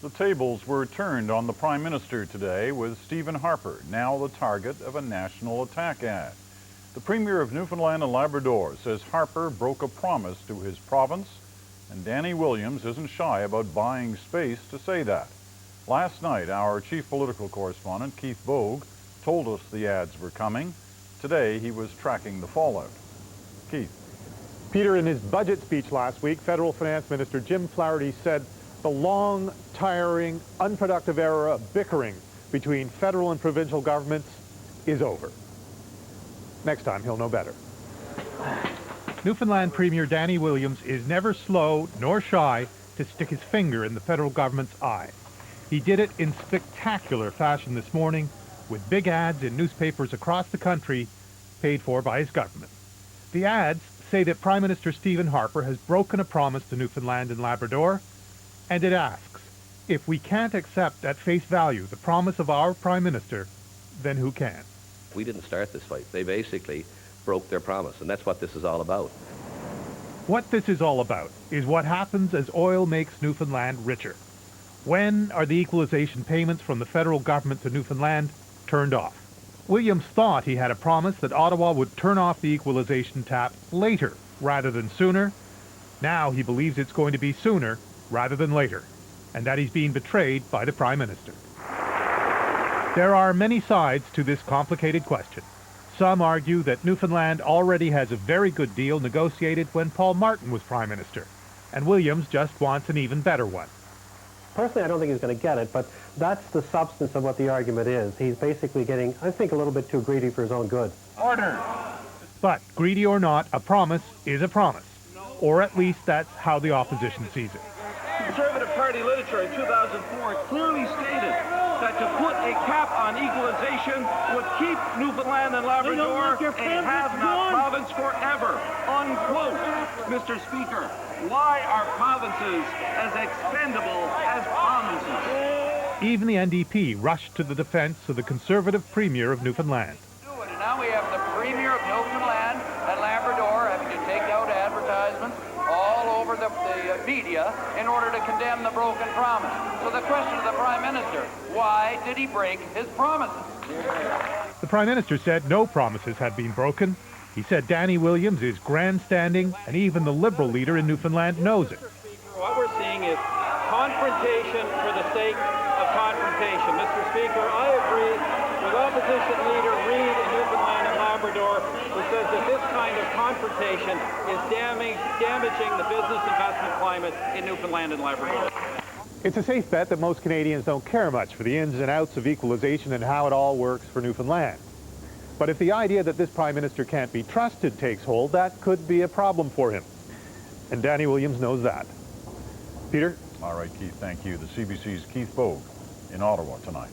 The tables were turned on the Prime Minister today, with Stephen Harper now the target of a national attack ad. The Premier of Newfoundland and Labrador says Harper broke a promise to his province, and Danny Williams isn't shy about buying space to say that. Last night, our chief political correspondent, Keith Bogue, told us the ads were coming. Today, he was tracking the fallout. Keith. Peter, in his budget speech last week, Federal Finance Minister Jim Flaherty said the long, tiring, unproductive era of bickering between federal and provincial governments is over. Next time, he'll know better. Newfoundland Premier Danny Williams is never slow nor shy to stick his finger in the federal government's eye. He did it in spectacular fashion this morning, with big ads in newspapers across the country paid for by his government. The ads say that Prime Minister Stephen Harper has broken a promise to Newfoundland and Labrador, and it asks, if we can't accept at face value the promise of our Prime Minister, then who can? We didn't start this fight. They basically broke their promise, and that's what this is all about. What this is all about is what happens as oil makes Newfoundland richer. When are the equalization payments from the federal government to Newfoundland turned off? Williams thought he had a promise that Ottawa would turn off the equalization tap later rather than sooner. Now he believes it's going to be sooner rather than later, and that he's being betrayed by the Prime Minister. There are many sides to this complicated question. Some argue that Newfoundland already has a very good deal negotiated when Paul Martin was Prime Minister, and Williams just wants an even better one. Personally, I don't think he's going to get it, but that's the substance of what the argument is. He's basically getting, I think, a little bit too greedy for his own good. Order! But, greedy or not, a promise is a promise. Or at least that's how the opposition sees it. Conservative Party literature in 2004 clearly stated that to put a cap on equalization would keep Newfoundland and Labrador a have-not province forever, unquote. Mr. Speaker, why are provinces as expendable as provinces? Even the NDP rushed to the defense of the Conservative Premier of Newfoundland. And now we have the Premier of Newfoundland and Labrador having to take out advertisements all over the media in order to condemn the broken promise. So the question to the Prime Minister, why did he break his promises? The Prime Minister said no promises had been broken. He said Danny Williams is grandstanding, and even the Liberal leader in Newfoundland knows it. What we're seeing is confrontation for the sake of confrontation. Mr. Speaker, I agree with Opposition Leader Reid in Newfoundland and Labrador, who says that this kind of confrontation is damaging the business investment climate in Newfoundland and Labrador. It's a safe bet that most Canadians don't care much for the ins and outs of equalization and how it all works for Newfoundland. But if the idea that this Prime Minister can't be trusted takes hold, that could be a problem for him. And Danny Williams knows that. Peter? All right, Keith, thank you. The CBC's Keith Bogue in Ottawa tonight.